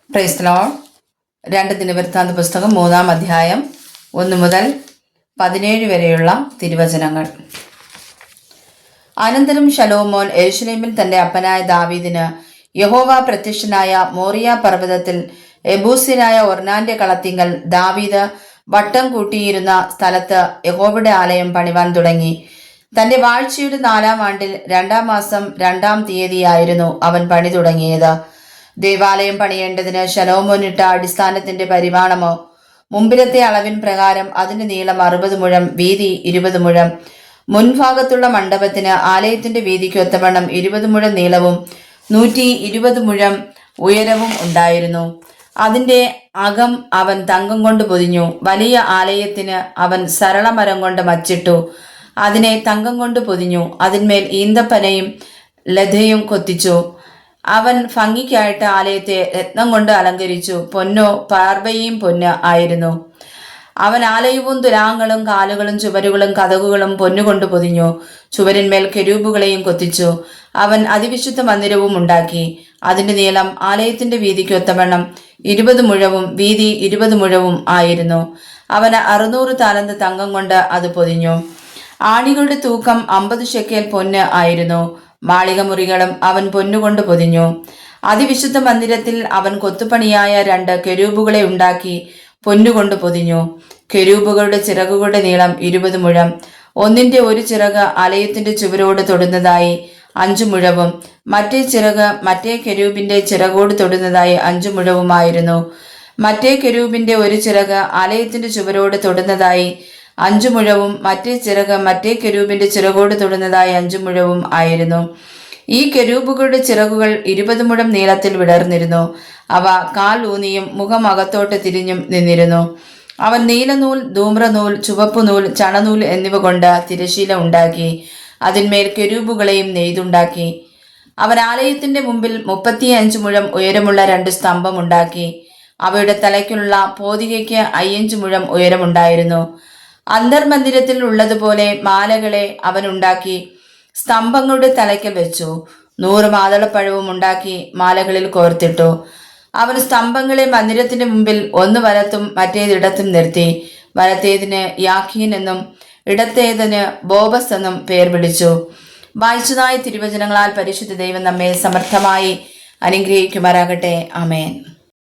Praise the Lord. 2 ദിനവൃത്താന്ത പുസ്തകം 3-ാം അധ്യായം 1 മുതൽ 17 വരെയുള്ള തിരുവചനങ്ങൾ. അനന്തരം ശലോമോൻ യെരൂശലേമിൽ തന്റെ അപ്പനായ ദാവീദിന് യഹോവ പ്രത്യക്ഷനായ മോറിയ പർവ്വതത്തിൽ യെബൂസ്യനായ ഒർന്നാന്റെ കളത്തിങ്കൽ ദാവീദ് വട്ടം കൂട്ടിയിരുന്ന സ്ഥലത്ത് യഹോവയുടെ ആലയം പണിവാൻ തുടങ്ങി. തന്റെ വാഴ്ചയുടെ 4-ാം ആണ്ടിൽ 2-ാം മാസം 2-ാം തീയതിയായിരുന്നു അവൻ പണി തുടങ്ങിയത്. ദേവാലയം പണിയേണ്ടതിന് ശലോമോനിട്ട അടിസ്ഥാനത്തിന്റെ പരിമാണമോ മുമ്പിലത്തെ അളവിൻ പ്രകാരം അതിന്റെ നീളം 60 മുഴം, വീതി 20 മുഴം. മുൻഭാഗത്തുള്ള മണ്ഡപത്തിന് ആലയത്തിന്റെ വീതിക്ക് ഒത്തവണ്ണം 20 മുഴം നീളവും 120 മുഴം ഉയരവും ഉണ്ടായിരുന്നു. അതിന്റെ അകം അവൻ തങ്കം കൊണ്ട് പൊതിഞ്ഞു. വലിയ ആലയത്തിന് അവൻ സരളമരം കൊണ്ട് മച്ചിട്ടു, അതിനെ തങ്കം കൊണ്ട് പൊതിഞ്ഞു. അതിന്മേൽ ഈന്തപ്പനയും ലതയും കൊത്തിച്ചു. അവൻ ഭംഗിക്കായിട്ട് ആലയത്തെ രത്നം കൊണ്ട് അലങ്കരിച്ചു. പൊന്നോ പാർവയും പൊന്ന് ആയിരുന്നു. അവൻ ആലയവും തുലാങ്ങളും കാലുകളും ചുവരുകളും കതകുകളും പൊന്നുകൊണ്ട് പൊതിഞ്ഞു. ചുവരിന്മേൽ കെരൂബുകളെയും കൊത്തിച്ചു. അവൻ അതിവിശുദ്ധ മന്ദിരവും ഉണ്ടാക്കി. അതിന്റെ നീളം ആലയത്തിന്റെ വീതിക്ക് ഒത്തവണ്ണം 20 മുഴവും വീതി 20 മുഴവും ആയിരുന്നു. അവന് 600 താലന്ത് തങ്കം കൊണ്ട് അത് പൊതിഞ്ഞു. ആണികളുടെ തൂക്കം 50 ശെക്കേൽ പൊന്ന് ആയിരുന്നു. മാളിക മുറികളും അവൻ പൊന്നുകൊണ്ട് പൊതിഞ്ഞു. അതിവിശുദ്ധ മന്ദിരത്തിൽ അവൻ കൊത്തുപണിയായ 2 കെരൂബുകളെ ഉണ്ടാക്കി പൊന്നുകൊണ്ട് പൊതിഞ്ഞു. കെരൂബുകളുടെ ചിറകുകളുടെ നീളം 20 മുഴം. ഒന്നിന്റെ ഒരു ചിറക് ആലയത്തിന്റെ ചുവരോട് തൊടുന്നതായി 5 മുഴവും മറ്റേ ചിറക് മറ്റേ കെരൂബിന്റെ ചിറകോട് തൊടുന്നതായി 5 മുഴവുമായിരുന്നു. മറ്റേ കെരൂബിന്റെ ഒരു ചിറക് ആലയത്തിന്റെ ചുവരോട് തൊടുന്നതായി 5 മുഴവും മറ്റേ ചിറക് മറ്റേ കെരൂബിന്റെ ചിറകോട് തൊടുന്നതായി 5 മുഴവും ആയിരുന്നു. ഈ കെരൂബുകളുടെ ചിറകുകൾ 20 മുഴം നീളത്തിൽ വിടർന്നിരുന്നു. അവ കാൽ ഊന്നിയും മുഖം അകത്തോട്ട് തിരിഞ്ഞും നിന്നിരുന്നു. അവൻ നീലനൂൽ, ധൂമ്രനൂൽ, ചുവപ്പുനൂൽ, ചണനൂൽ എന്നിവ കൊണ്ട് തിരശീല ഉണ്ടാക്കി അതിന്മേൽ കെരൂബുകളെയും നെയ്തുണ്ടാക്കി. അവൻ ആലയത്തിന്റെ മുമ്പിൽ 35 മുഴം ഉയരമുള്ള 2 സ്തംഭം ഉണ്ടാക്കി. അവയുടെ തലയ്ക്കുള്ള പോതികയ്ക്ക് 5 മുഴം ഉയരമുണ്ടായിരുന്നു. അന്തർമന്ദിരത്തിൽ ഉള്ളതുപോലെ മാലകളെ അവൻ ഉണ്ടാക്കി സ്തംഭങ്ങളുടെ തലയ്ക്കൽ വെച്ചു. 100 മാതളപ്പഴവും ഉണ്ടാക്കി മാലകളിൽ കോർത്തിട്ടു. അവൻ സ്തംഭങ്ങളെ മന്ദിരത്തിന്റെ മുമ്പിൽ ഒന്ന് വലത്തും മറ്റേതിടത്തും നിർത്തി. വലത്തേതിന് യാഖീൻ എന്നും ഇടത്തേതിന് ബോബസ് എന്നും പേർ വിളിച്ചു. വായിച്ചതായ തിരുവചനങ്ങളാൽ പരിശുദ്ധ ദൈവം നമ്മെ സമർത്ഥമായി അനുഗ്രഹിക്കുമാറാകട്ടെ. ആമേൻ.